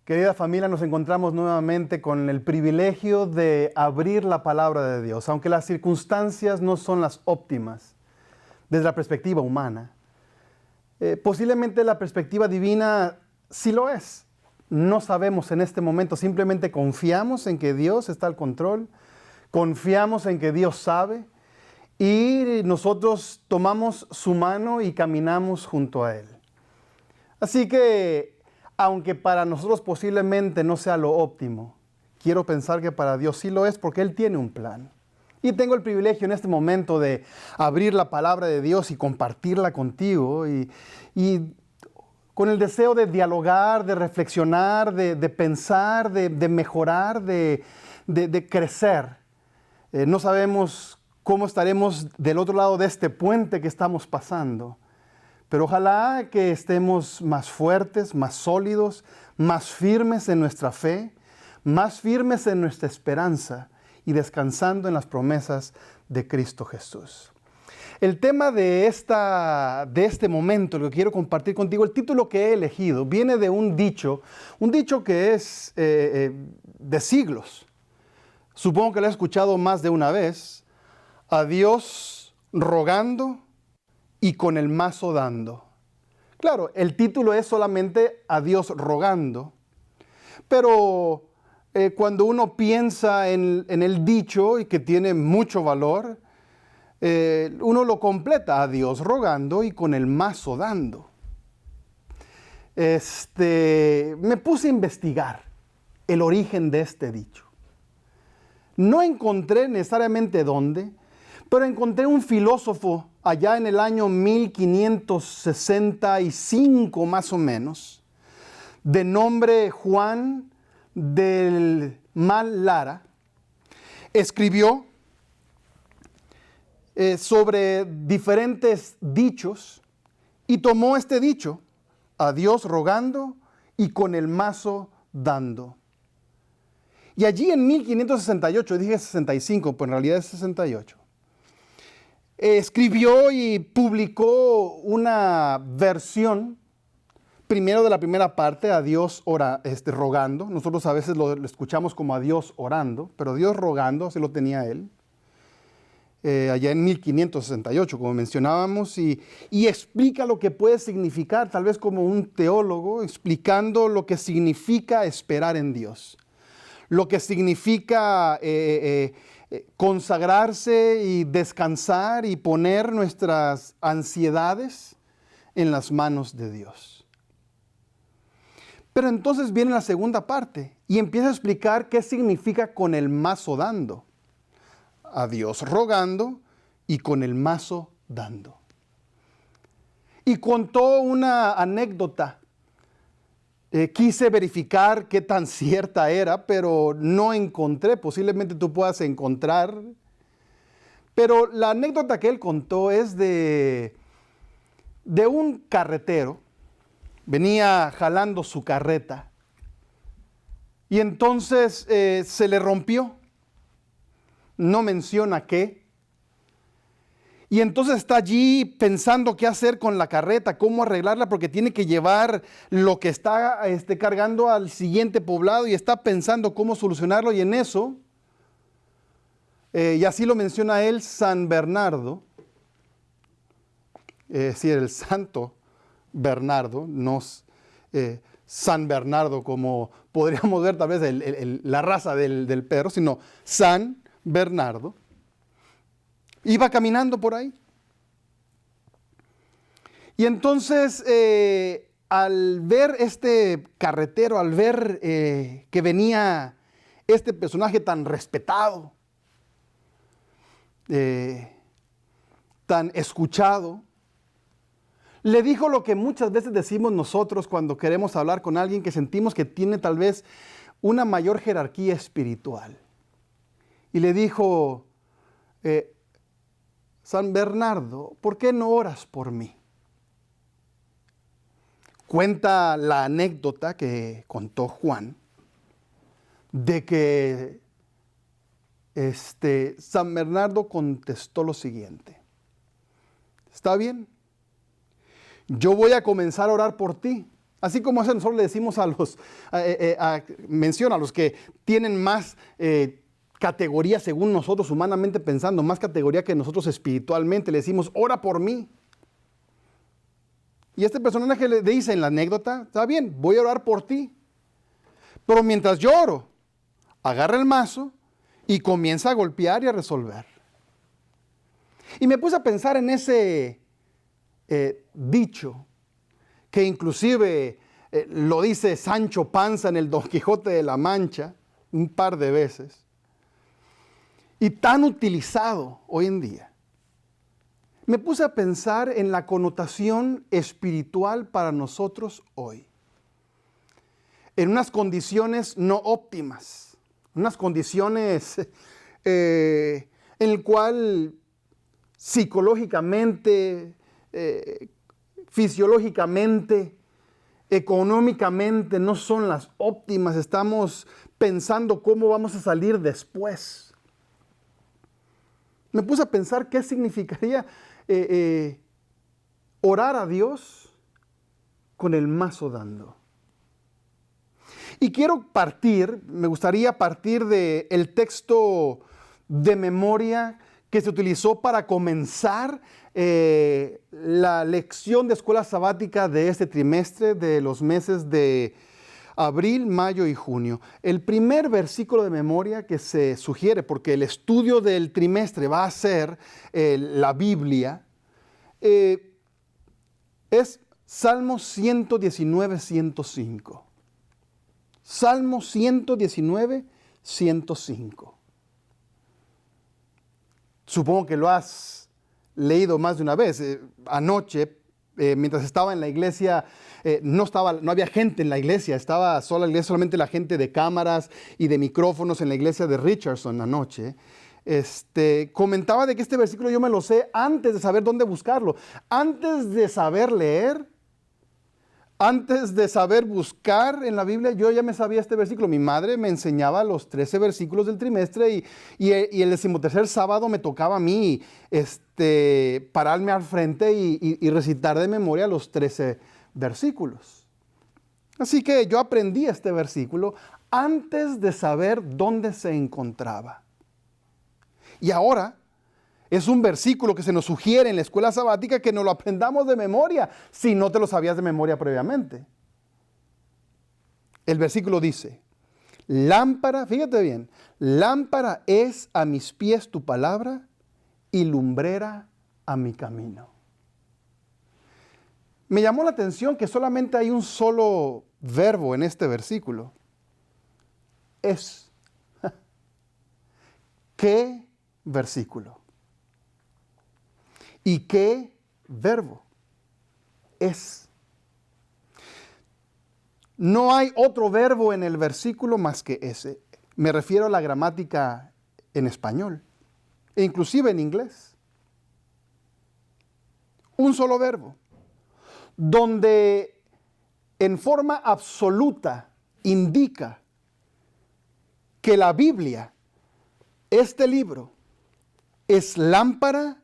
Querida familia, nos encontramos nuevamente con el privilegio de abrir la palabra de Dios, aunque las circunstancias no son las óptimas desde la perspectiva humana. Posiblemente la perspectiva divina sí lo es. No sabemos en este momento, simplemente confiamos en que Dios está al control, confiamos en que Dios sabe y nosotros tomamos su mano y caminamos junto a Él. Así que, aunque para nosotros posiblemente no sea lo óptimo, quiero pensar que para Dios sí lo es porque Él tiene un plan. Y tengo el privilegio en este momento de abrir la palabra de Dios y compartirla contigo y con el deseo de dialogar, de reflexionar, de pensar, de mejorar, de crecer. No sabemos cómo estaremos del otro lado de este puente que estamos pasando. Pero ojalá que estemos más fuertes, más sólidos, más firmes en nuestra fe, más firmes en nuestra esperanza y descansando en las promesas de Cristo Jesús. El tema de este momento, lo que quiero compartir contigo, el título que he elegido, viene de un dicho que es de siglos. Supongo que lo he escuchado más de una vez. A Dios rogando y con el mazo dando. Claro, el título es solamente a Dios rogando, pero cuando uno piensa en el dicho y que tiene mucho valor, uno lo completa a Dios rogando y con el mazo dando. Me puse a investigar el origen de este dicho. No encontré necesariamente dónde, pero encontré un filósofo allá en el año 1565 más o menos, de nombre Juan del Mal Lara, escribió sobre diferentes dichos y tomó este dicho, a Dios rogando y con el mazo dando. Y allí en 1568, dije 65, pero en realidad es 68, escribió y publicó una versión, primero de la primera parte, a Dios rogando. Nosotros a veces lo escuchamos como a Dios orando, pero Dios rogando, así lo tenía él, allá en 1568, como mencionábamos, y explica lo que puede significar, tal vez como un teólogo, explicando lo que significa esperar en Dios, lo que significa consagrarse y descansar y poner nuestras ansiedades en las manos de Dios. Pero entonces viene la segunda parte y empieza a explicar qué significa con el mazo dando. A Dios rogando y con el mazo dando. Y contó una anécdota. Quise verificar qué tan cierta era, pero no encontré. Posiblemente tú puedas encontrar. Pero la anécdota que él contó es de un carretero. Venía jalando su carreta. Y entonces se le rompió. No menciona qué. Y entonces está allí pensando qué hacer con la carreta, cómo arreglarla, porque tiene que llevar lo que está cargando al siguiente poblado y está pensando cómo solucionarlo. Y en eso, y así lo menciona él, San Bernardo, el santo Bernardo, no San Bernardo como podríamos ver tal vez la raza del perro, sino San Bernardo. Iba caminando por ahí. Y entonces, al ver este carretero, al ver que venía este personaje tan respetado, tan escuchado, le dijo lo que muchas veces decimos nosotros cuando queremos hablar con alguien que sentimos que tiene tal vez una mayor jerarquía espiritual. Y le dijo, San Bernardo, ¿por qué no oras por mí? Cuenta la anécdota que contó Juan de que San Bernardo contestó lo siguiente: está bien, yo voy a comenzar a orar por ti, Así como eso nosotros le decimos a los, menciona a los que tienen más categoría según nosotros humanamente pensando, más categoría que nosotros espiritualmente, le decimos, ora por mí. Y este personaje le dice en la anécdota, está bien, voy a orar por ti. Pero mientras yo oro, agarra el mazo y comienza a golpear y a resolver. Y me puse a pensar en ese dicho, que inclusive lo dice Sancho Panza en el Don Quijote de la Mancha un par de veces, y tan utilizado hoy en día. Me puse a pensar en la connotación espiritual para nosotros hoy, en unas condiciones no óptimas, unas condiciones en el cual psicológicamente, fisiológicamente, económicamente no son las óptimas. Estamos pensando cómo vamos a salir después. Me puse a pensar qué significaría orar a Dios con el mazo dando. Y me gustaría partir del texto de memoria que se utilizó para comenzar la lección de escuela sabática de este trimestre, de los meses de abril, mayo y junio. El primer versículo de memoria que se sugiere, porque el estudio del trimestre va a ser la Biblia, es Salmo 119, 105. Salmo 119, 105. Supongo que lo has leído más de una vez. Anoche, mientras estaba en la iglesia, no había gente en la iglesia, estaba solamente la gente de cámaras y de micrófonos en la iglesia de Richardson anoche. Comentaba de que este versículo yo me lo sé antes de saber dónde buscarlo, antes de saber leer. Antes de saber buscar en la Biblia, yo ya me sabía este versículo. Mi madre me enseñaba los 13 versículos del trimestre y el 13º sábado me tocaba a mí pararme al frente y recitar de memoria los 13 versículos. Así que yo aprendí este versículo antes de saber dónde se encontraba. Y ahora es un versículo que se nos sugiere en la escuela sabática que nos lo aprendamos de memoria, si no te lo sabías de memoria previamente. El versículo dice, lámpara, fíjate bien, lámpara es a mis pies tu palabra y lumbrera a mi camino. Me llamó la atención que solamente hay un solo verbo en este versículo. Es. ¿Qué versículo? ¿Y qué verbo? Es. No hay otro verbo en el versículo más que ese. Me refiero a la gramática en español, e inclusive en inglés. Un solo verbo, donde en forma absoluta indica que la Biblia, este libro, es lámpara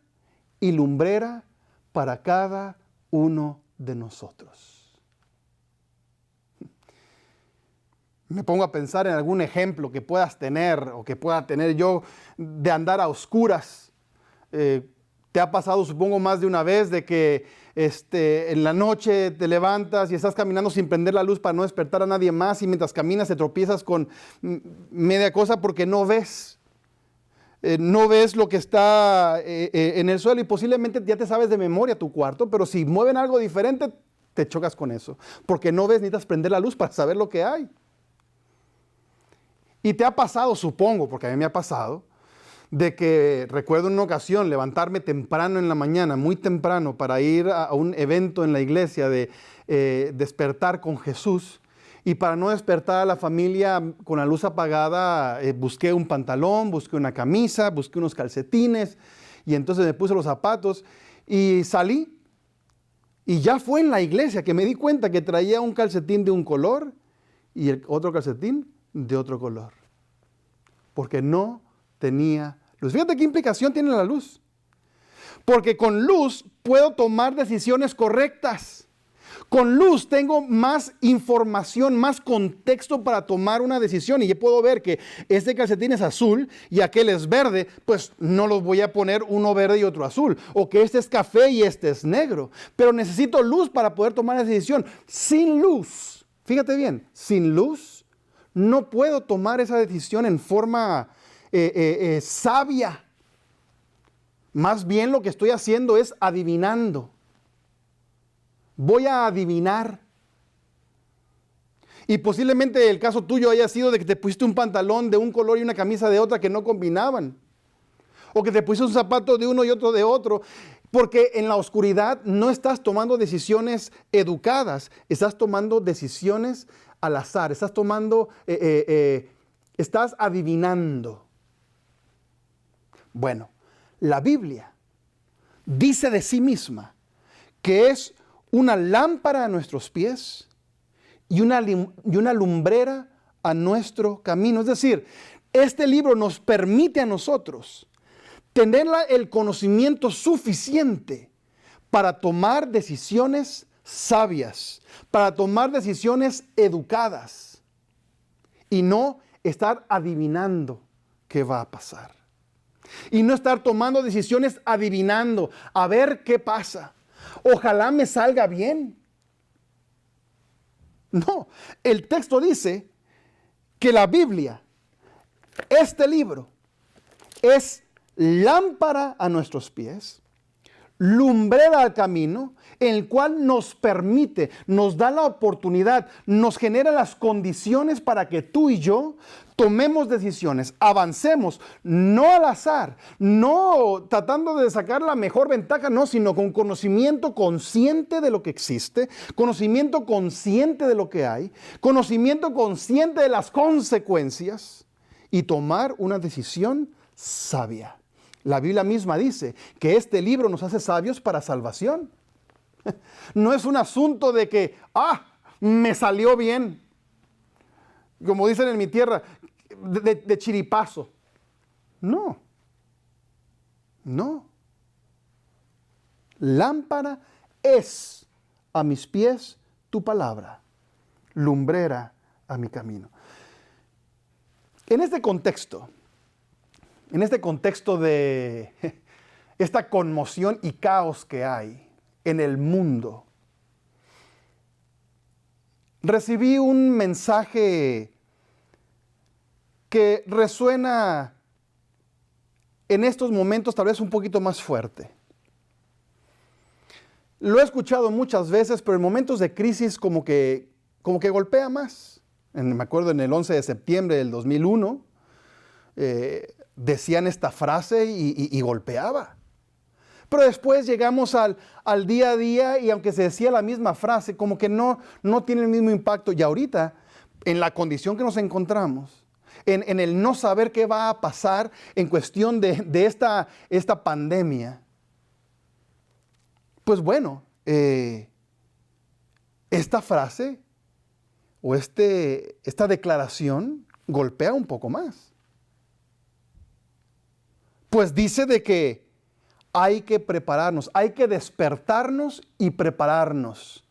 y lumbrera para cada uno de nosotros. Me pongo a pensar en algún ejemplo que puedas tener o que pueda tener yo de andar a oscuras. Te ha pasado, supongo, más de una vez de que en la noche te levantas y estás caminando sin prender la luz para no despertar a nadie más, y mientras caminas te tropiezas con media cosa porque no ves. No ves lo que está en el suelo, y posiblemente ya te sabes de memoria tu cuarto, pero si mueven algo diferente, te chocas con eso, porque no ves, necesitas prender la luz para saber lo que hay. Y te ha pasado, supongo, porque a mí me ha pasado, de que recuerdo en una ocasión levantarme temprano en la mañana, muy temprano, para ir a un evento en la iglesia de despertar con Jesús. Y para no despertar a la familia con la luz apagada, busqué un pantalón, busqué una camisa, busqué unos calcetines, y entonces me puse los zapatos y salí. Y ya fue en la iglesia que me di cuenta que traía un calcetín de un color y el otro calcetín de otro color, porque no tenía luz. Fíjate qué implicación tiene la luz. Porque con luz puedo tomar decisiones correctas. Con luz tengo más información, más contexto para tomar una decisión. Y yo puedo ver que este calcetín es azul y aquel es verde, pues no los voy a poner uno verde y otro azul. O que este es café y este es negro. Pero necesito luz para poder tomar esa decisión. Sin luz, fíjate bien, sin luz no puedo tomar esa decisión en forma sabia. Más bien lo que estoy haciendo es adivinando. Voy a adivinar. Y posiblemente el caso tuyo haya sido de que te pusiste un pantalón de un color y una camisa de otra que no combinaban. O que te pusiste un zapato de uno y otro de otro. Porque en la oscuridad no estás tomando decisiones educadas. Estás tomando decisiones al azar. Estás tomando, estás adivinando. Bueno, la Biblia dice de sí misma que es una lámpara a nuestros pies y una lumbrera a nuestro camino. Es decir, este libro nos permite a nosotros tener el conocimiento suficiente para tomar decisiones sabias, para tomar decisiones educadas y no estar adivinando qué va a pasar. Y no estar tomando decisiones adivinando, a ver qué pasa. Ojalá me salga bien. No, el texto dice que la Biblia, este libro, es lámpara a nuestros pies, lumbrera al camino, en el cual nos permite, nos da la oportunidad, nos genera las condiciones para que tú y yo tomemos decisiones, avancemos, no al azar, no tratando de sacar la mejor ventaja, no, sino con conocimiento consciente de lo que existe, conocimiento consciente de lo que hay, conocimiento consciente de las consecuencias y tomar una decisión sabia. La Biblia misma dice que este libro nos hace sabios para salvación. No es un asunto de que, me salió bien. Como dicen en mi tierra, de chiripazo. No. No. Lámpara es a mis pies tu palabra, lumbrera a mi camino. En este contexto de esta conmoción y caos que hay en el mundo, recibí un mensaje que resuena en estos momentos tal vez un poquito más fuerte. Lo he escuchado muchas veces, pero en momentos de crisis como que golpea más. Me acuerdo en el 11 de septiembre del 2001, decían esta frase y golpeaba. Pero después llegamos al día a día y aunque se decía la misma frase, como que no tiene el mismo impacto. Y ahorita, en la condición que nos encontramos, en el no saber qué va a pasar en cuestión de esta pandemia, pues bueno, esta frase o esta declaración golpea un poco más. Pues dice de que hay que prepararnos, hay que despertarnos y prepararnos,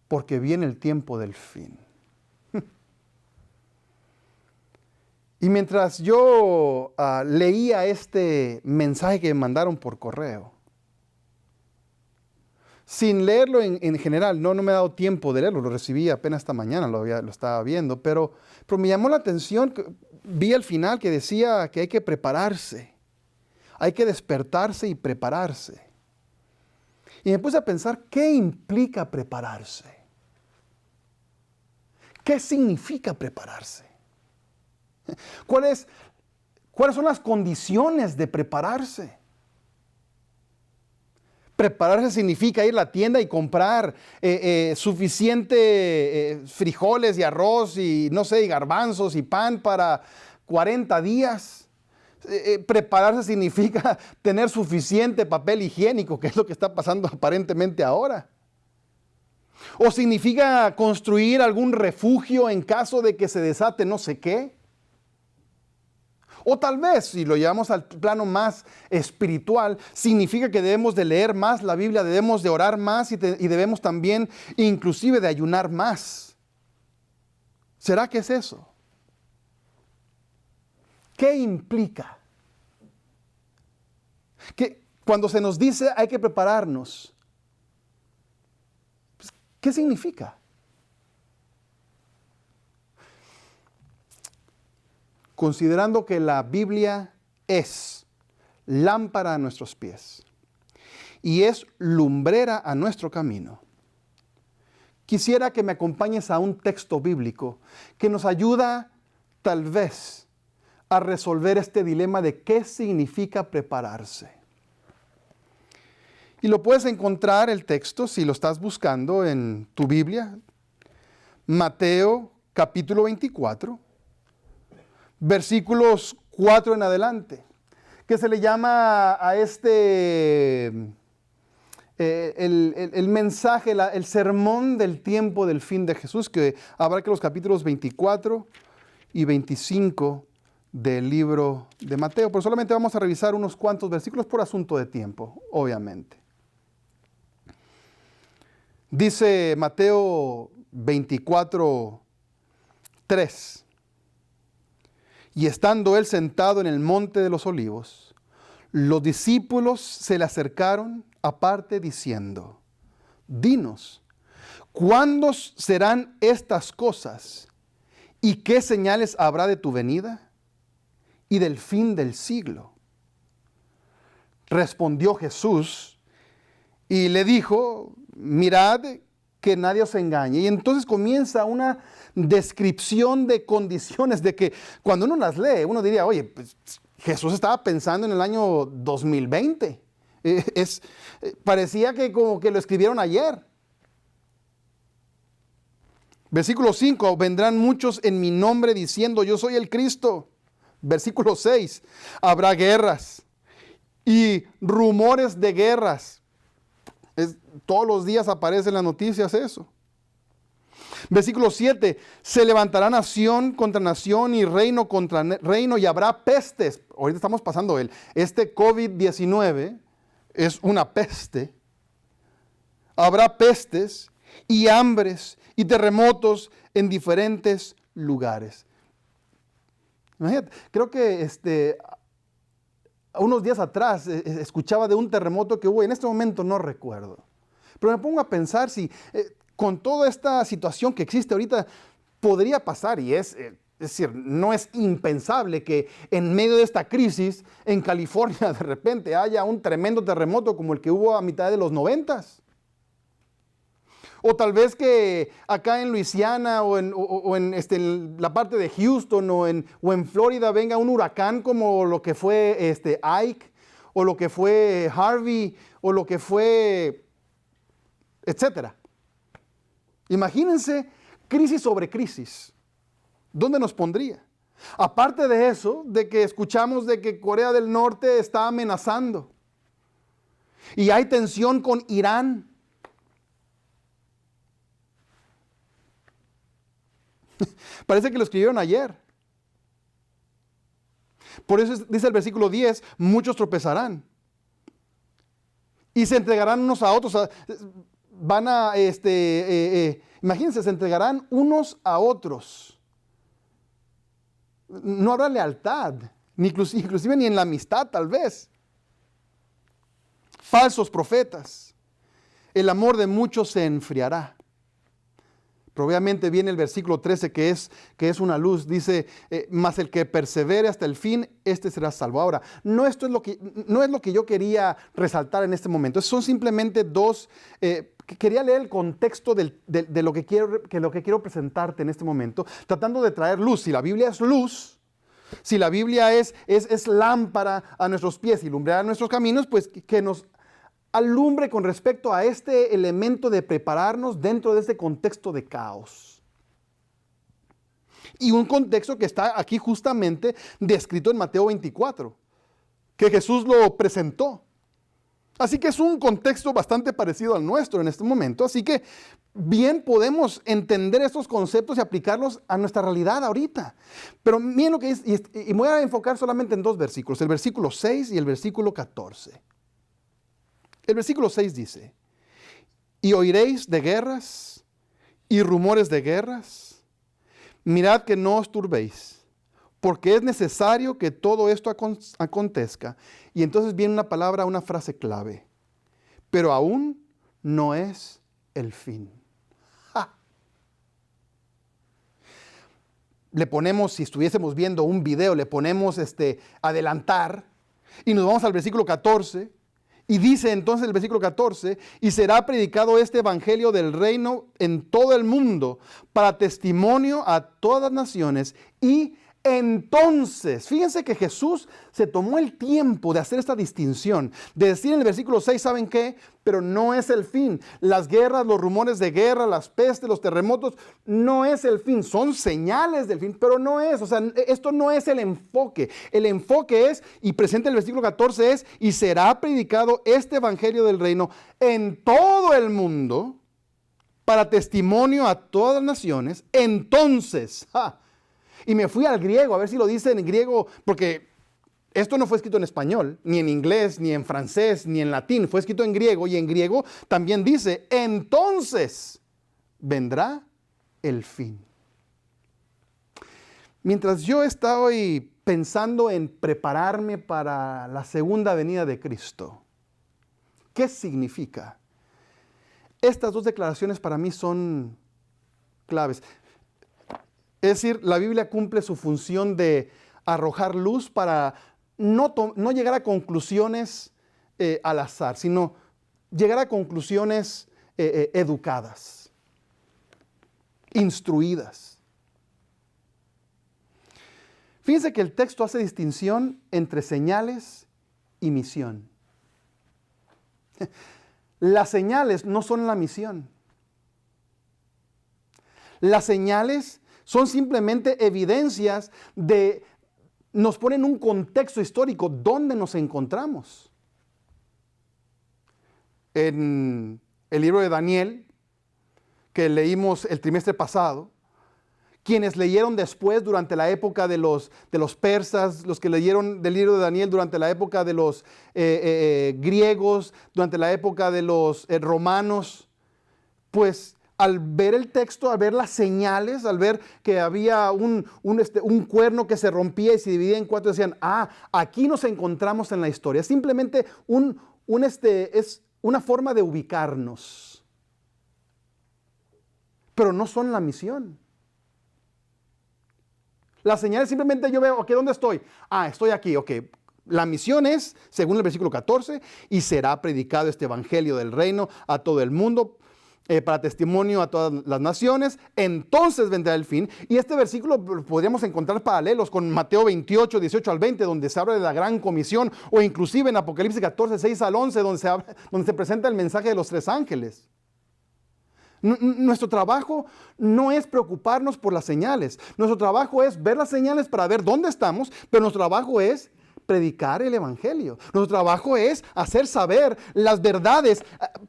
porque viene el tiempo del fin. Y mientras yo leía este mensaje que me mandaron por correo, sin leerlo en general, no me ha dado tiempo de leerlo, lo recibí apenas esta mañana, lo estaba viendo, pero me llamó la atención, vi al final que decía que hay que prepararse. Hay que despertarse y prepararse. Y me puse a pensar, ¿qué implica prepararse? ¿Qué significa prepararse? ¿Cuáles son las condiciones de prepararse? Prepararse significa ir a la tienda y comprar suficiente frijoles y arroz y no sé, y garbanzos y pan para 40 días. Prepararse significa tener suficiente papel higiénico, que es lo que está pasando aparentemente ahora. O significa construir algún refugio en caso de que se desate no sé qué. O tal vez, si lo llevamos al plano más espiritual, significa que debemos de leer más la Biblia, debemos de orar más y debemos también inclusive de ayunar más. ¿Será que es eso? ¿Qué implica? Que cuando se nos dice hay que prepararnos, pues, ¿qué significa? Considerando que la Biblia es lámpara a nuestros pies y es lumbrera a nuestro camino, quisiera que me acompañes a un texto bíblico que nos ayuda tal vez a resolver este dilema de qué significa prepararse. Y lo puedes encontrar el texto, si lo estás buscando en tu Biblia, Mateo capítulo 24, versículos 4 en adelante, que se le llama a el mensaje, el sermón del tiempo del fin de Jesús, que abarca los capítulos 24 y 25 del libro de Mateo. Pero solamente vamos a revisar unos cuantos versículos por asunto de tiempo, obviamente. Dice Mateo 24, 3. Y estando él sentado en el monte de los olivos, los discípulos se le acercaron aparte diciendo: dinos, ¿cuándo serán estas cosas? ¿Y qué señales habrá de tu venida y del fin del siglo? Respondió Jesús y le dijo: mirad que nadie os engañe. Y entonces comienza una descripción de condiciones de que cuando uno las lee, uno diría: oye, pues, Jesús estaba pensando en el año 2020. Parecía que como que lo escribieron ayer. Versículo 5, vendrán muchos en mi nombre diciendo: yo soy el Cristo. Versículo 6, habrá guerras y rumores de guerras. Todos los días aparece en las noticias eso. Versículo 7, se levantará nación contra nación y reino contra reino y habrá pestes. Ahorita estamos pasando este COVID-19 es una peste. Habrá pestes y hambres y terremotos en diferentes lugares. Imagínate, creo que unos días atrás escuchaba de un terremoto que hubo, en este momento no recuerdo. Pero me pongo a pensar si con toda esta situación que existe ahorita podría pasar, y es decir, no es impensable que en medio de esta crisis en California de repente haya un tremendo terremoto como el que hubo a mitad de los 90s. O tal vez que acá en Luisiana o en la parte de Houston o en Florida venga un huracán como lo que fue Ike o lo que fue Harvey o lo que fue, etcétera. Imagínense crisis sobre crisis. ¿Dónde nos pondría? Aparte de eso, de que escuchamos de que Corea del Norte está amenazando y hay tensión con Irán. Parece que lo escribieron ayer. Por eso dice el versículo 10, muchos tropezarán y se entregarán unos a otros. Imagínense, se entregarán unos a otros. No habrá lealtad, inclusive ni en la amistad tal vez. Falsos profetas. El amor de muchos se enfriará. Pero obviamente viene el versículo 13 que es una luz. Dice, mas el que persevere hasta el fin, este será salvo. Ahora, no es lo que yo quería resaltar en este momento. Son simplemente dos, quería leer el contexto de lo que quiero presentarte en este momento, tratando de traer luz. Si la Biblia es luz, si la Biblia es lámpara a nuestros pies y lumbrera a nuestros caminos, pues que nos alumbre con respecto a este elemento de prepararnos dentro de este contexto de caos. Y un contexto que está aquí justamente descrito en Mateo 24, que Jesús lo presentó. Así que es un contexto bastante parecido al nuestro en este momento. Así que bien podemos entender estos conceptos y aplicarlos a nuestra realidad ahorita. Pero miren lo que es, y me voy a enfocar solamente en dos versículos, el versículo 6 y el versículo 14. El versículo 6 dice, y oiréis de guerras y rumores de guerras. Mirad que no os turbéis, porque es necesario que todo esto acontezca. Y entonces viene una palabra, una frase clave. Pero aún no es el fin. ¡Ja! Le ponemos, si estuviésemos viendo un video, le ponemos adelantar y nos vamos al versículo 14. Y dice entonces el versículo 14, y será predicado este evangelio del reino en todo el mundo para testimonio a todas las naciones. Y entonces, fíjense que Jesús se tomó el tiempo de hacer esta distinción, de decir en el versículo 6, ¿saben qué? Pero no es el fin. Las guerras, los rumores de guerra, las pestes, los terremotos, no es el fin. Son señales del fin, pero no es. O sea, esto no es el enfoque. El enfoque es, y presente el versículo 14 es, y será predicado este evangelio del reino en todo el mundo para testimonio a todas las naciones. Entonces, y me fui al griego, a ver si lo dice en griego, porque esto no fue escrito en español, ni en inglés, ni en francés, ni en latín. Fue escrito en griego, y en griego también dice, entonces vendrá el fin. Mientras yo estoy pensando en prepararme para la segunda venida de Cristo, ¿qué significa? Estas dos declaraciones para mí son claves. Es decir, la Biblia cumple su función de arrojar luz para no llegar a conclusiones al azar, sino llegar a conclusiones educadas, instruidas. Fíjense que el texto hace distinción entre señales y misión. Las señales no son la misión. Las señales son simplemente evidencias nos ponen un contexto histórico donde nos encontramos. En el libro de Daniel, que leímos el trimestre pasado, quienes leyeron después durante la época de los persas, los que leyeron del libro de Daniel durante la época de los griegos, durante la época de los romanos, pues al ver el texto, al ver las señales, al ver que había un cuerno que se rompía y se dividía en cuatro, decían, aquí nos encontramos en la historia. Simplemente es una forma de ubicarnos. Pero no son la misión. Las señales simplemente yo veo, ¿dónde estoy? Estoy aquí, La misión es, según el versículo 14, y será predicado este evangelio del reino a todo el mundo, para testimonio a todas las naciones, entonces vendrá el fin. Y este versículo podríamos encontrar paralelos con Mateo 28, 18 al 20, donde se habla de la gran comisión, o inclusive en Apocalipsis 14, 6 al 11, donde se presenta el mensaje de los tres ángeles. Nuestro trabajo no es preocuparnos por las señales. Nuestro trabajo es ver las señales para ver dónde estamos, pero nuestro trabajo es predicar el evangelio. Nuestro trabajo es hacer saber las verdades,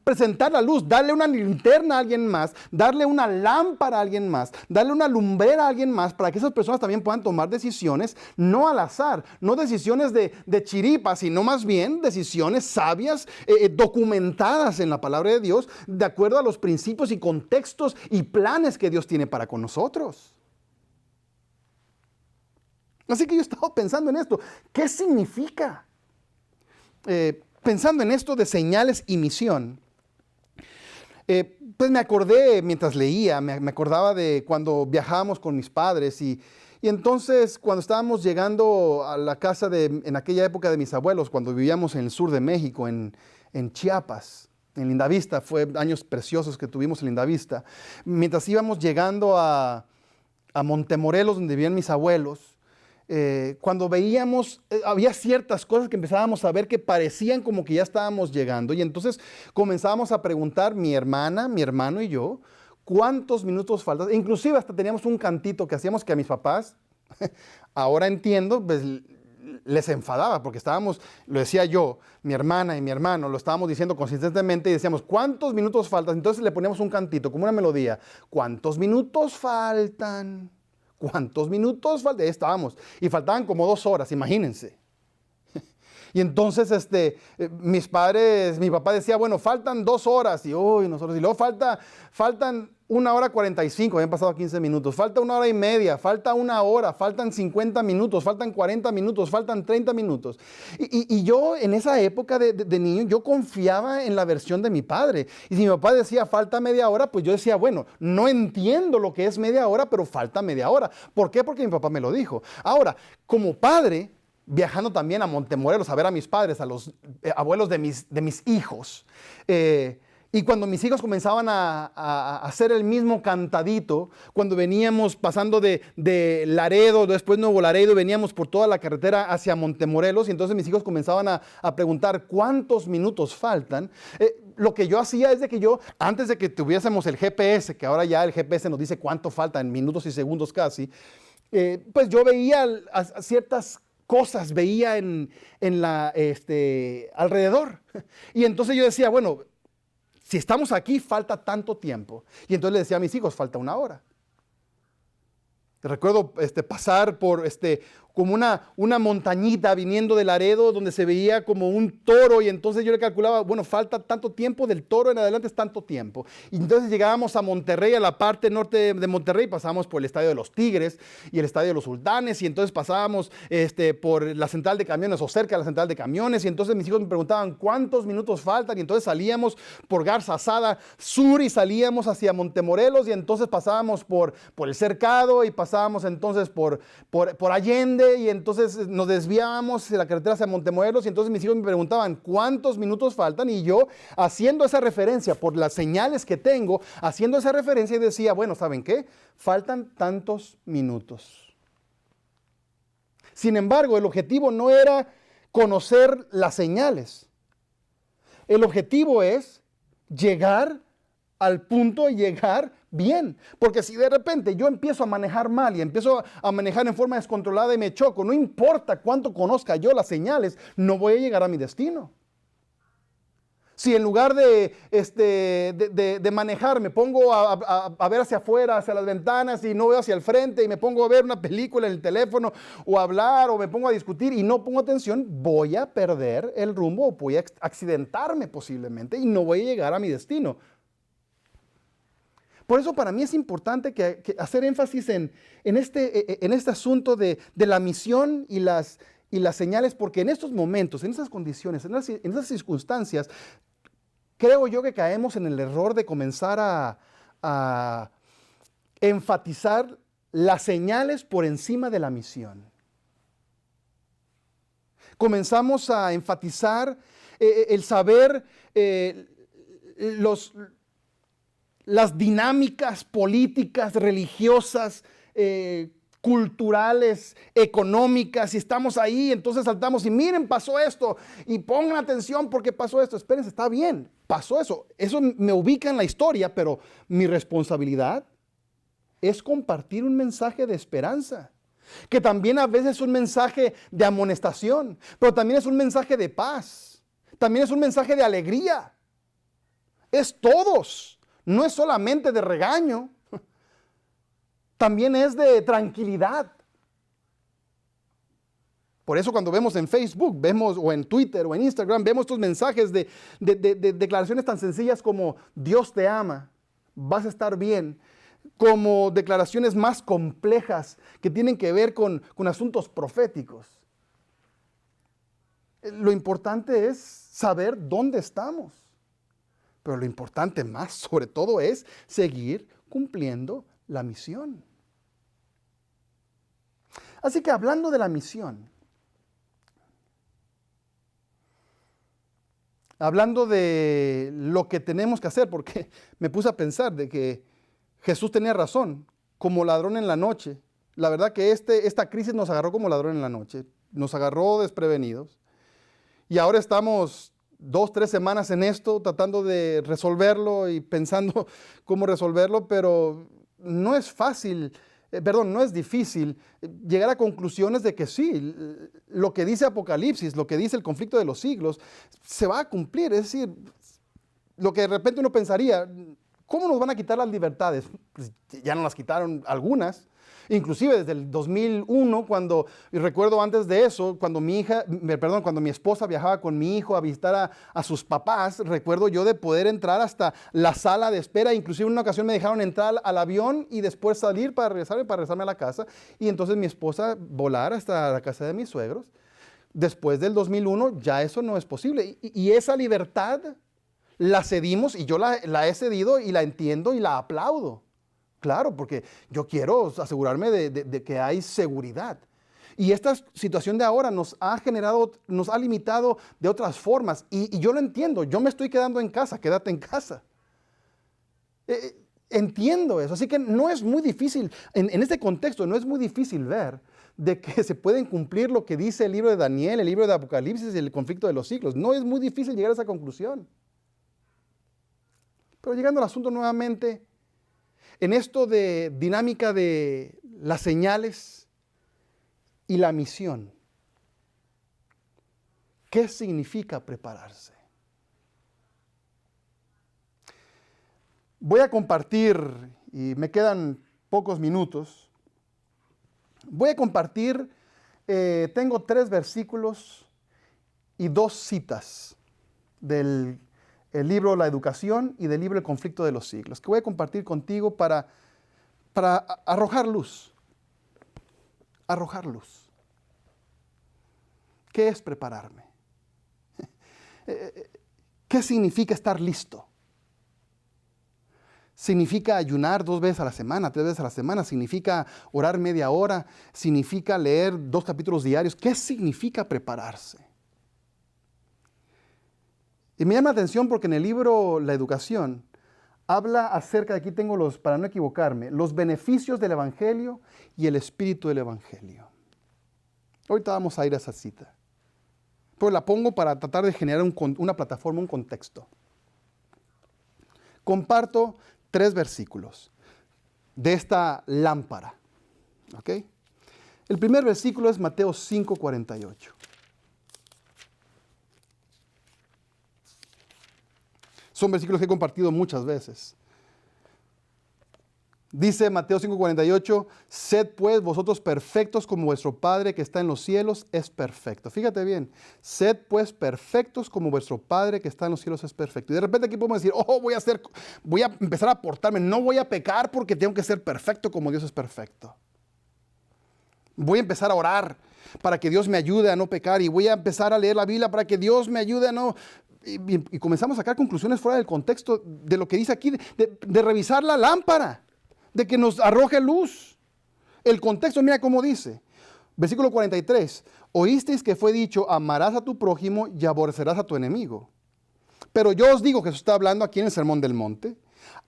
presentar la luz, darle una linterna a alguien más, darle una lámpara a alguien más, darle una lumbrera a alguien más, para que esas personas también puedan tomar decisiones, no al azar, no decisiones de chiripa, sino más bien decisiones sabias, documentadas en la palabra de Dios, de acuerdo a los principios y contextos y planes que Dios tiene para con nosotros. Así que yo he estado pensando en esto. ¿Qué significa? Pensando en esto de señales y misión, pues me acordé mientras leía, me acordaba de cuando viajábamos con mis padres y entonces cuando estábamos llegando a la casa en aquella época de mis abuelos, cuando vivíamos en el sur de México, en Chiapas, en Lindavista, fue años preciosos que tuvimos en Lindavista. Mientras íbamos llegando a Montemorelos, donde vivían mis abuelos, cuando veíamos, había ciertas cosas que empezábamos a ver que parecían como que ya estábamos llegando, y entonces comenzábamos a preguntar, mi hermana, mi hermano y yo, ¿cuántos minutos faltan? Inclusive hasta teníamos un cantito que hacíamos que a mis papás, ahora entiendo, pues les enfadaba porque estábamos, lo decía yo, mi hermana y mi hermano, lo estábamos diciendo consistentemente y decíamos, ¿cuántos minutos faltan? Entonces le poníamos un cantito, como una melodía. ¿Cuántos minutos faltan? ¿Cuántos minutos faltan? Ahí estábamos. Y faltaban como 2 horas, imagínense. Y entonces mis padres, mi papá decía, bueno, faltan 2 horas. Y uy, nosotros, y luego faltan 1 hora 45, habían pasado 15 minutos. Falta 1 hora y media, falta 1 hora, faltan 50 minutos, faltan 40 minutos, faltan 30 minutos. Y yo en esa época de niño, yo confiaba en la versión de mi padre. Y si mi papá decía falta media hora, pues yo decía, bueno, no entiendo lo que es media hora, pero falta media hora. ¿Por qué? Porque mi papá me lo dijo. Ahora, como padre, viajando también a Montemorelos a ver a mis padres, a los abuelos de mis hijos. Y cuando mis hijos comenzaban a hacer el mismo cantadito, cuando veníamos pasando de Laredo, después Nuevo Laredo, veníamos por toda la carretera hacia Montemorelos, y entonces mis hijos comenzaban a preguntar cuántos minutos faltan. Lo que yo hacía es de que yo, antes de que tuviésemos el GPS, que ahora ya el GPS nos dice cuánto falta en minutos y segundos casi, pues yo veía a ciertas cosas veía alrededor. Y entonces yo decía, bueno, si estamos aquí, falta tanto tiempo. Y entonces le decía a mis hijos, falta 1 hora. Recuerdo pasar por como una montañita viniendo de Laredo donde se veía como un toro, y entonces yo le calculaba, bueno, falta tanto tiempo, del toro en adelante es tanto tiempo. Y entonces llegábamos a Monterrey, a la parte norte de Monterrey, pasábamos por el Estadio de los Tigres y el Estadio de los Sultanes, y entonces pasábamos por la central de camiones o cerca de la central de camiones, y entonces mis hijos me preguntaban cuántos minutos faltan, y entonces salíamos por Garza Asada Sur y salíamos hacia Montemorelos, y entonces pasábamos por el Cercado y pasábamos entonces por Allende, y entonces nos desviábamos de la carretera hacia Montemorelos, y entonces mis hijos me preguntaban cuántos minutos faltan, y yo haciendo esa referencia por las señales que tengo, haciendo esa referencia, y decía, bueno, ¿saben qué? Faltan tantos minutos. Sin embargo, el objetivo no era conocer las señales. El objetivo es llegar al punto, llegar bien. Porque si de repente yo empiezo a manejar mal y empiezo a manejar en forma descontrolada y me choco, no importa cuánto conozca yo las señales, no voy a llegar a mi destino. Si en lugar de manejar me pongo a ver hacia afuera, hacia las ventanas, y no veo hacia el frente, y me pongo a ver una película en el teléfono o a hablar, o me pongo a discutir y no pongo atención, voy a perder el rumbo o voy a accidentarme posiblemente y no voy a llegar a mi destino. Por eso para mí es importante que hacer énfasis en este asunto de la misión y las señales, porque en estos momentos, en esas condiciones, en esas circunstancias, creo yo que caemos en el error de comenzar a enfatizar las señales por encima de la misión. Comenzamos a enfatizar el saber las dinámicas políticas, religiosas, culturales, económicas, y estamos ahí, entonces saltamos y miren, pasó esto, y pongan atención porque pasó esto. Espérense, está bien, pasó eso me ubica en la historia, pero mi responsabilidad es compartir un mensaje de esperanza, que también a veces es un mensaje de amonestación, pero también es un mensaje de paz, también es un mensaje de alegría, es todos. No es solamente de regaño, también es de tranquilidad. Por eso cuando vemos en Facebook, o en Twitter o en Instagram, vemos estos mensajes de declaraciones tan sencillas como Dios te ama, vas a estar bien, como declaraciones más complejas que tienen que ver con asuntos proféticos. Lo importante es saber dónde estamos. Pero lo importante más, sobre todo, es seguir cumpliendo la misión. Así que hablando de la misión, hablando de lo que tenemos que hacer, porque me puse a pensar de que Jesús tenía razón, como ladrón en la noche. La verdad que esta crisis nos agarró como ladrón en la noche, nos agarró desprevenidos. Y ahora estamos 2, 3 semanas en esto, tratando de resolverlo y pensando cómo resolverlo, pero no es fácil no es difícil llegar a conclusiones de que sí, lo que dice Apocalipsis, lo que dice el conflicto de los siglos, se va a cumplir. Es decir, lo que de repente uno pensaría, ¿cómo nos van a quitar las libertades? Pues ya nos las quitaron algunas. Inclusive desde el 2001, y recuerdo antes de eso, cuando mi esposa viajaba con mi hijo a visitar a sus papás, recuerdo yo de poder entrar hasta la sala de espera. Inclusive en una ocasión me dejaron entrar al avión y después salir para regresarme a la casa. Y entonces mi esposa volar hasta la casa de mis suegros. Después del 2001 ya eso no es posible. Y esa libertad la cedimos, y yo la he cedido y la entiendo y la aplaudo. Claro, porque yo quiero asegurarme de que hay seguridad. Y esta situación de ahora nos ha limitado de otras formas. Y yo lo entiendo, yo me estoy quedando en casa, quédate en casa. Entiendo eso, así que no es muy difícil, en este contexto no es muy difícil ver de que se pueden cumplir lo que dice el libro de Daniel, el libro de Apocalipsis y el conflicto de los siglos. No es muy difícil llegar a esa conclusión. Pero llegando al asunto nuevamente, en esto de dinámica de las señales y la misión, ¿qué significa prepararse? Voy a compartir, y me quedan pocos minutos, tengo 3 versículos y 2 citas del libro La Educación y del libro El Conflicto de los Siglos, que voy a compartir contigo para arrojar luz. Arrojar luz. ¿Qué es prepararme? ¿Qué significa estar listo? Significa ayunar 2 veces a la semana, 3 veces a la semana. Significa orar media hora. Significa leer 2 capítulos diarios. ¿Qué significa prepararse? Y me llama la atención porque en el libro La Educación habla acerca, aquí tengo para no equivocarme, los beneficios del Evangelio y el espíritu del Evangelio. Ahorita vamos a ir a esa cita. Pero la pongo para tratar de generar una plataforma, un contexto. Comparto 3 versículos de esta lámpara. ¿Ok? El primer versículo es Mateo 5:48. Son versículos que he compartido muchas veces. Dice Mateo 5:48, sed pues vosotros perfectos como vuestro Padre que está en los cielos es perfecto. Fíjate bien, sed pues perfectos como vuestro Padre que está en los cielos es perfecto. Y de repente aquí podemos decir, voy a empezar a portarme, no voy a pecar porque tengo que ser perfecto como Dios es perfecto. Voy a empezar a orar para que Dios me ayude a no pecar, y voy a empezar a leer la Biblia para que Dios me ayude a no... Y comenzamos a sacar conclusiones fuera del contexto de lo que dice aquí, de revisar la lámpara, de que nos arroje luz. El contexto, mira cómo dice. Versículo 43. Oísteis que fue dicho, amarás a tu prójimo y aborrecerás a tu enemigo. Pero yo os digo, Jesús está hablando aquí en el Sermón del Monte,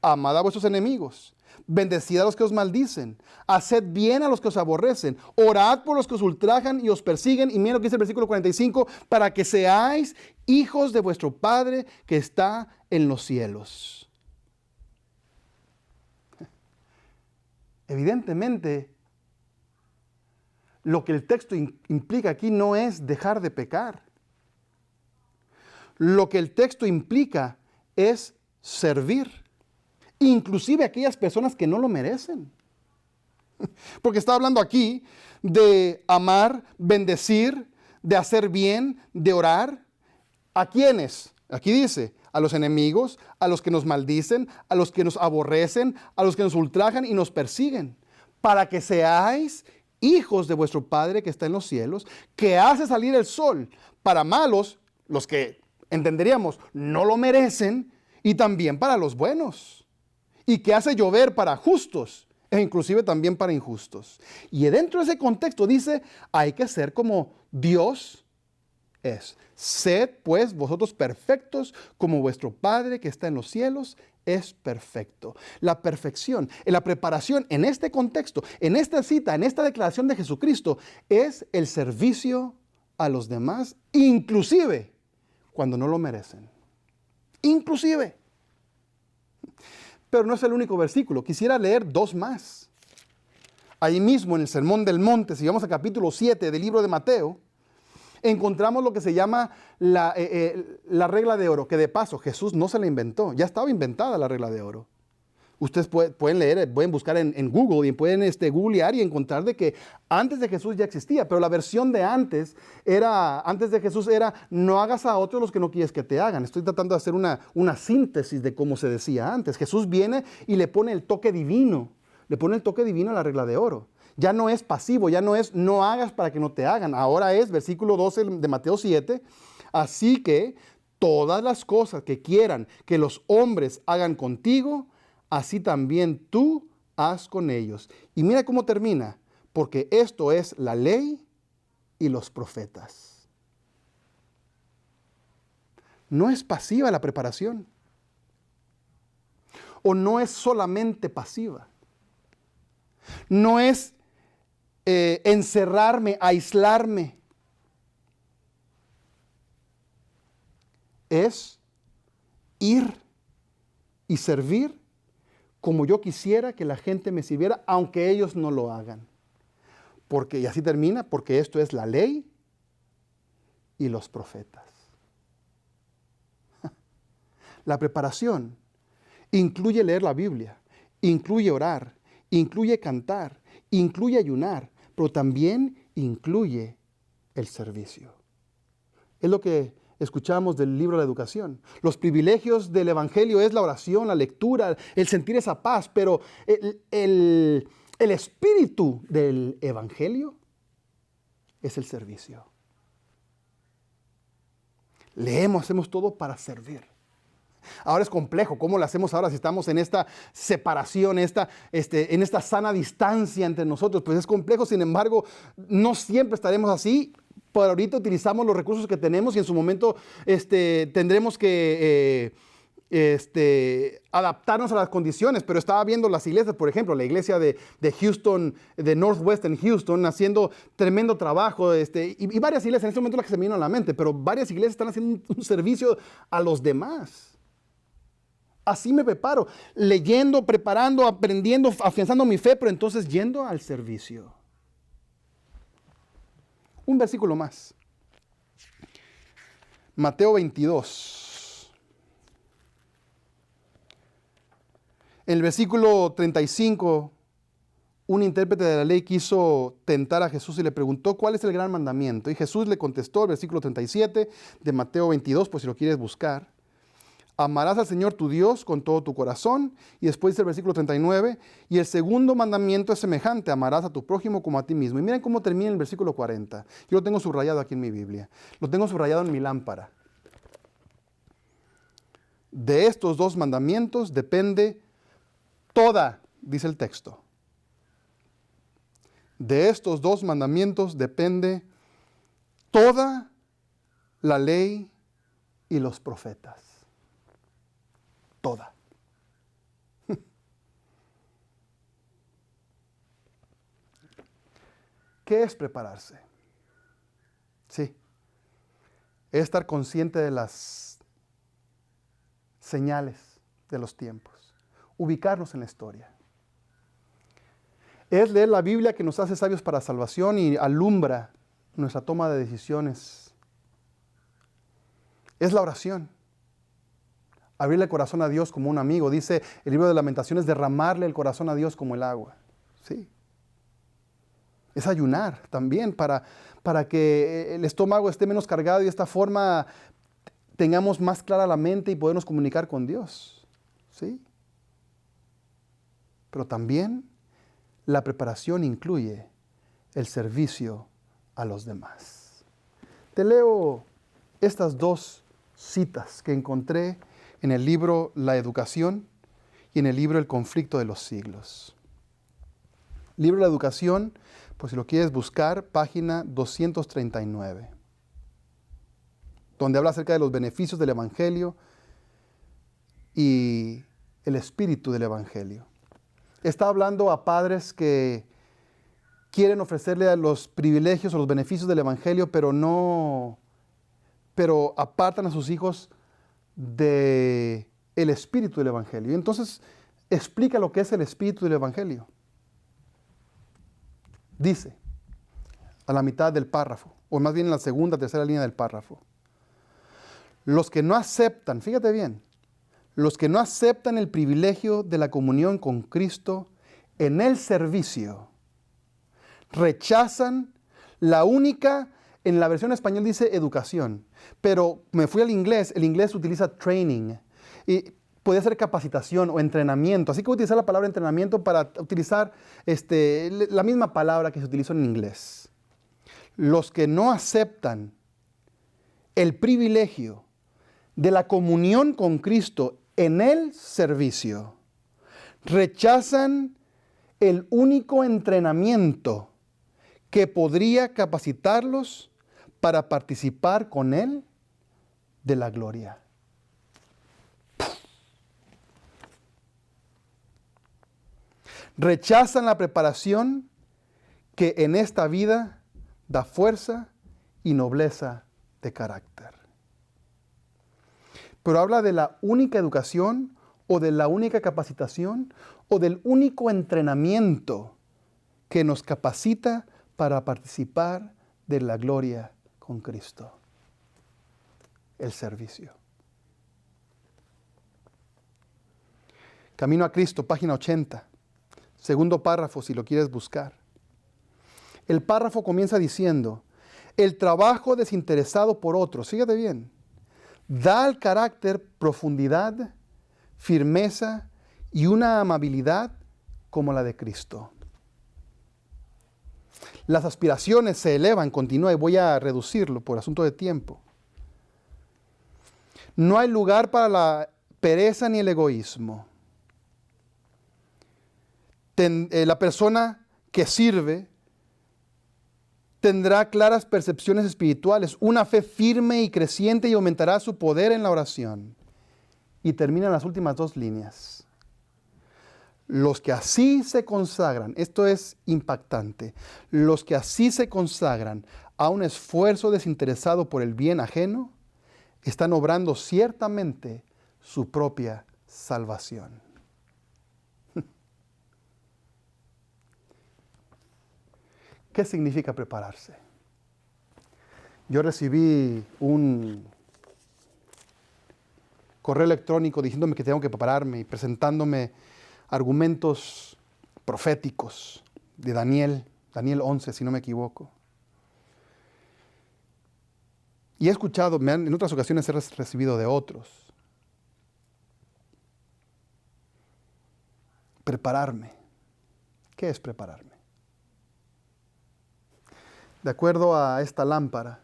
amad a vuestros enemigos, bendecid a los que os maldicen, haced bien a los que os aborrecen, orad por los que os ultrajan y os persiguen. Y mira lo que dice el versículo 45, para que seáis hijos de vuestro Padre que está en los cielos. Evidentemente, lo que el texto implica aquí no es dejar de pecar. Lo que el texto implica es servir, inclusive a aquellas personas que no lo merecen. Porque está hablando aquí de amar, bendecir, de hacer bien, de orar. ¿A quiénes? Aquí dice, a los enemigos, a los que nos maldicen, a los que nos aborrecen, a los que nos ultrajan y nos persiguen, para que seáis hijos de vuestro Padre que está en los cielos, que hace salir el sol para malos, los que entenderíamos no lo merecen, y también para los buenos, y que hace llover para justos e inclusive también para injustos. Y dentro de ese contexto dice, hay que ser como Dios es. Sed pues vosotros perfectos como vuestro Padre que está en los cielos es perfecto. La perfección, la preparación en este contexto, en esta cita, en esta declaración de Jesucristo, es el servicio a los demás, inclusive cuando no lo merecen. Inclusive. Pero no es el único versículo. Quisiera leer 2 más. Ahí mismo en el Sermón del Monte, si vamos al capítulo 7 del libro de Mateo, encontramos lo que se llama la regla de oro, que de paso Jesús no se la inventó, ya estaba inventada la regla de oro. Ustedes pueden leer, pueden buscar en Google y pueden googlear y encontrar de que antes de Jesús ya existía, pero la versión de antes de Jesús era, no hagas a otros los que no quieres que te hagan. Estoy tratando de hacer una síntesis de cómo se decía antes. Jesús viene y le pone el toque divino a la regla de oro. Ya no es pasivo, ya no es no hagas para que no te hagan. Ahora es, versículo 12 de Mateo 7, así que todas las cosas que quieran que los hombres hagan contigo, así también tú haz con ellos. Y mira cómo termina, porque esto es la ley y los profetas. No es pasiva la preparación. O no es solamente pasiva. No es encerrarme, aislarme. Es ir y servir como yo quisiera que la gente me sirviera, aunque ellos no lo hagan. Y así termina, porque esto es la ley y los profetas. La preparación incluye leer la Biblia, incluye orar, incluye cantar, incluye ayunar, pero también incluye el servicio. Es lo que escuchamos del libro de la educación. Los privilegios del evangelio es la oración, la lectura, el sentir esa paz, pero el espíritu del evangelio es el servicio. Leemos, hacemos todo para servir. Ahora es complejo, ¿cómo lo hacemos ahora si estamos en esta separación, en esta sana distancia entre nosotros? Pues es complejo, sin embargo, no siempre estaremos así. Por ahorita utilizamos los recursos que tenemos y en su momento tendremos que adaptarnos a las condiciones. Pero estaba viendo las iglesias, por ejemplo, la iglesia de Houston, de Northwestern Houston, haciendo tremendo trabajo, y varias iglesias, en este momento las que se me vino a la mente, pero varias iglesias están haciendo un servicio a los demás. Así me preparo, leyendo, preparando, aprendiendo, afianzando mi fe, pero entonces yendo al servicio. Un versículo más. Mateo 22. En el versículo 35, un intérprete de la ley quiso tentar a Jesús y le preguntó, ¿cuál es el gran mandamiento? Y Jesús le contestó, el versículo 37 de Mateo 22, pues si lo quieres buscar. Amarás al Señor tu Dios con todo tu corazón. Y después dice el versículo 39, y el segundo mandamiento es semejante, amarás a tu prójimo como a ti mismo. Y miren cómo termina el versículo 40. Yo lo tengo subrayado aquí en mi Biblia. Lo tengo subrayado en mi lámpara. De estos dos mandamientos depende toda, dice el texto. De estos dos mandamientos depende toda la ley y los profetas. Toda. ¿Qué es prepararse? Sí. Es estar consciente de las señales de los tiempos. Ubicarnos en la historia. Es leer la Biblia que nos hace sabios para salvación y alumbra nuestra toma de decisiones. Es la oración. Abrirle el corazón a Dios como un amigo. Dice el libro de Lamentaciones, derramarle el corazón a Dios como el agua. Sí. Es ayunar también para que el estómago esté menos cargado y de esta forma tengamos más clara la mente y podernos comunicar con Dios. Sí. Pero también la preparación incluye el servicio a los demás. Te leo estas dos citas que encontré en el libro La Educación y en el libro El Conflicto de los Siglos. Libro La Educación, pues si lo quieres buscar, página 239, donde habla acerca de los beneficios del Evangelio y el espíritu del Evangelio. Está hablando a padres que quieren ofrecerle a los privilegios o los beneficios del Evangelio, pero apartan a sus hijos del espíritu del Evangelio. Y entonces explica lo que es el espíritu del Evangelio. Dice, a la mitad del párrafo, o más bien en la segunda, tercera línea del párrafo, los que no aceptan, fíjate bien, los que no aceptan el privilegio de la comunión con Cristo en el servicio, rechazan la única, en la versión español dice educación, pero me fui al inglés, el inglés utiliza training, y puede ser capacitación o entrenamiento, así que voy a utilizar la palabra entrenamiento para utilizar la misma palabra que se utilizó en inglés. Los que no aceptan el privilegio de la comunión con Cristo en el servicio, rechazan el único entrenamiento que podría capacitarlos para participar con Él de la gloria. Rechazan la preparación que en esta vida da fuerza y nobleza de carácter. Pero habla de la única educación o de la única capacitación o del único entrenamiento que nos capacita para participar de la gloria con Cristo. El servicio. Camino a Cristo, página 80. Segundo párrafo, si lo quieres buscar. El párrafo comienza diciendo, el trabajo desinteresado por otros, fíjate bien, da al carácter profundidad, firmeza y una amabilidad como la de Cristo. Las aspiraciones se elevan, continúa, y voy a reducirlo por asunto de tiempo. No hay lugar para la pereza ni el egoísmo. La persona que sirve tendrá claras percepciones espirituales, una fe firme y creciente y aumentará su poder en la oración. Y terminan las últimas dos líneas. Los que así se consagran, esto es impactante, los que así se consagran a un esfuerzo desinteresado por el bien ajeno, están obrando ciertamente su propia salvación. ¿Qué significa prepararse? Yo recibí un correo electrónico diciéndome que tengo que prepararme y presentándome argumentos proféticos de Daniel 11, si no me equivoco. Y he escuchado, en otras ocasiones he recibido de otros. Prepararme. ¿Qué es prepararme? De acuerdo a esta lámpara,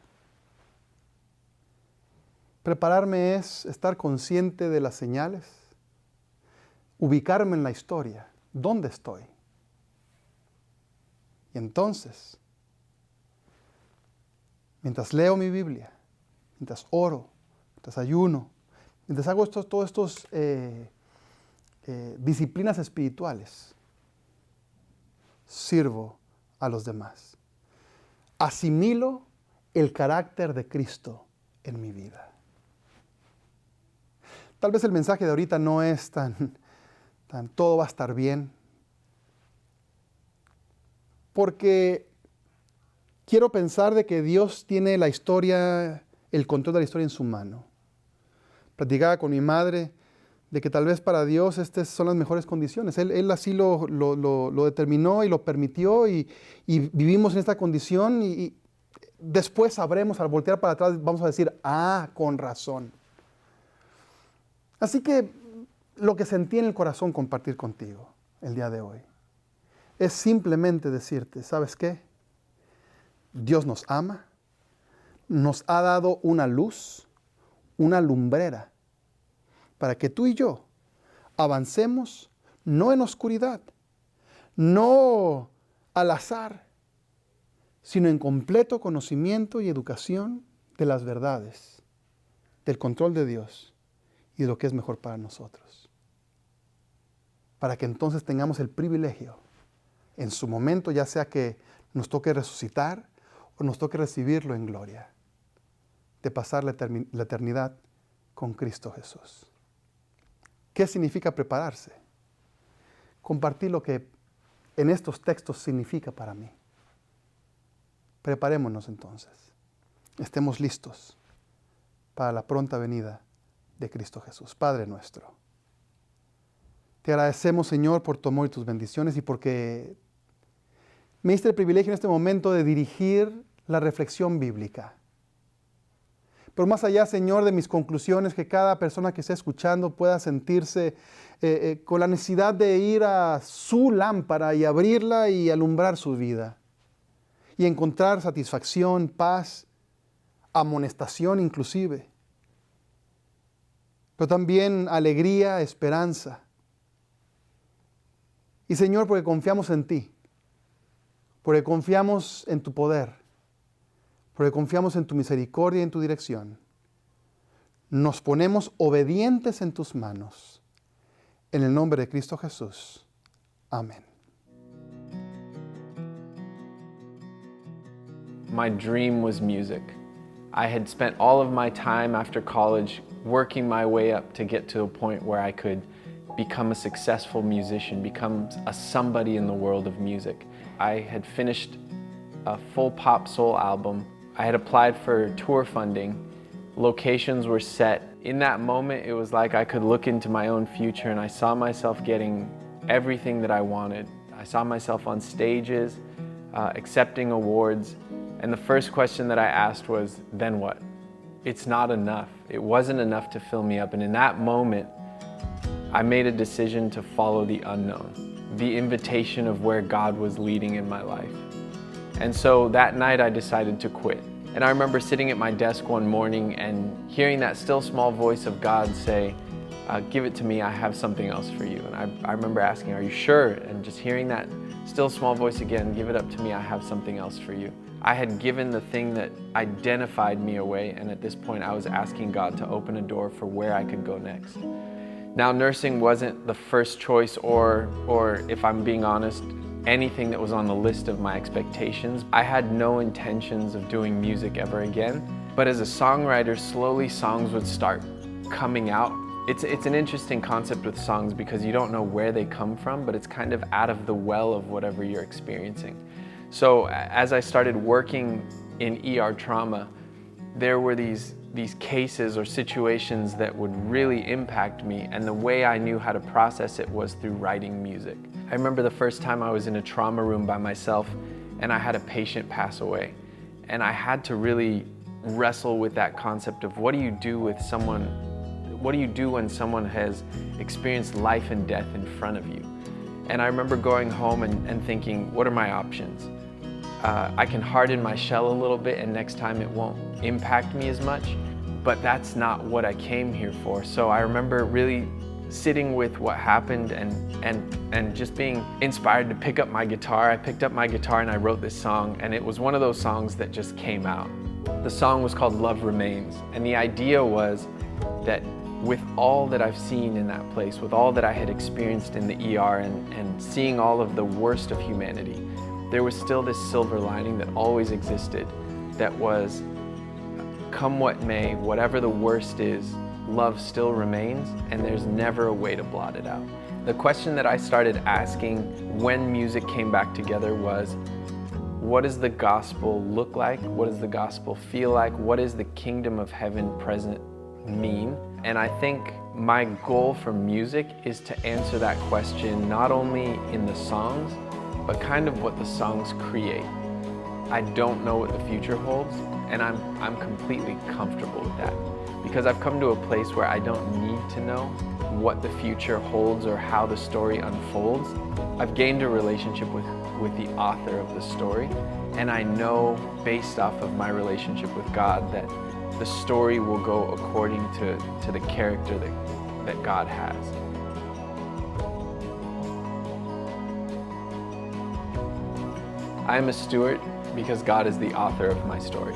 prepararme es estar consciente de las señales, ubicarme en la historia, ¿dónde estoy? Y entonces, mientras leo mi Biblia, mientras oro, mientras ayuno, mientras hago todas estas disciplinas espirituales, sirvo a los demás. Asimilo el carácter de Cristo en mi vida. Tal vez el mensaje de ahorita no es tan todo va a estar bien, porque quiero pensar de que Dios tiene la historia, el control de la historia en su mano. Platicaba con mi madre de que tal vez para Dios estas son las mejores condiciones. Él así lo determinó y lo permitió y vivimos en esta condición y después sabremos, al voltear para atrás, vamos a decir, con razón. Así que lo que sentí en el corazón compartir contigo el día de hoy es simplemente decirte, ¿sabes qué? Dios nos ama, nos ha dado una luz, una lumbrera, para que tú y yo avancemos no en oscuridad, no al azar, sino en completo conocimiento y educación de las verdades, del control de Dios y de lo que es mejor para nosotros. Para que entonces tengamos el privilegio, en su momento, ya sea que nos toque resucitar o nos toque recibirlo en gloria, de pasar la eternidad con Cristo Jesús. ¿Qué significa prepararse? Compartir lo que en estos textos significa para mí. Preparémonos entonces. Estemos listos para la pronta venida de Cristo Jesús. Padre nuestro, te agradecemos, Señor, por tu amor y tus bendiciones y porque me diste el privilegio en este momento de dirigir la reflexión bíblica. Pero más allá, Señor, de mis conclusiones, que cada persona que esté escuchando pueda sentirse con la necesidad de ir a su lámpara y abrirla y alumbrar su vida. Y encontrar satisfacción, paz, amonestación inclusive. Pero también alegría, esperanza. Y Señor, porque confiamos en ti, porque confiamos en tu poder, porque confiamos en tu misericordia y en tu dirección, nos ponemos obedientes en tus manos. En el nombre de Cristo Jesús. Amén. My dream was music. I had spent all of my time after college working my way up to get to a point where I could become a successful musician, become a somebody in the world of music. I had finished a full pop soul album. I had applied for tour funding. Locations were set. In that moment, it was like I could look into my own future and I saw myself getting everything that I wanted. I saw myself on stages, accepting awards. And the first question that I asked was, then what? It's not enough. It wasn't enough to fill me up. And in that moment, I made a decision to follow the unknown, the invitation of where God was leading in my life. And so that night I decided to quit. And I remember sitting at my desk one morning and hearing that still small voice of God say, give it to me, I have something else for you. And I remember asking, are you sure? And just hearing that still small voice again, give it up to me, I have something else for you. I had given the thing that identified me away, and at this point I was asking God to open a door for where I could go next. Now, nursing wasn't the first choice or if I'm being honest, anything that was on the list of my expectations. I had no intentions of doing music ever again, but as a songwriter, slowly songs would start coming out. It's an interesting concept with songs because you don't know where they come from, but it's kind of out of the well of whatever you're experiencing. So as I started working in ER trauma, there were these cases or situations that would really impact me, and the way I knew how to process it was through writing music. I remember the first time I was in a trauma room by myself and I had a patient pass away, and I had to really wrestle with that concept of what do you do with someone, what do you do when someone has experienced life and death in front of you? And I remember going home and thinking, what are my options? I can harden my shell a little bit and next time it won't impact me as much, but that's not what I came here for. So I remember really sitting with what happened and just being inspired to pick up my guitar. I picked up my guitar and I wrote this song, and it was one of those songs that just came out. The song was called Love Remains, and the idea was that with all that I've seen in that place, with all that I had experienced in the ER and seeing all of the worst of humanity, there was still this silver lining that always existed, that was, come what may, whatever the worst is, love still remains, and there's never a way to blot it out. The question that I started asking when music came back together was, what does the gospel look like? What does the gospel feel like? What does the kingdom of heaven present mean? And I think my goal for music is to answer that question not only in the songs, but kind of what the songs create. I don't know what the future holds, and I'm completely comfortable with that, because I've come to a place where I don't need to know what the future holds or how the story unfolds. I've gained a relationship with the author of the story, and I know based off of my relationship with God that the story will go according to the character that God has. I am a steward because God is the author of my story.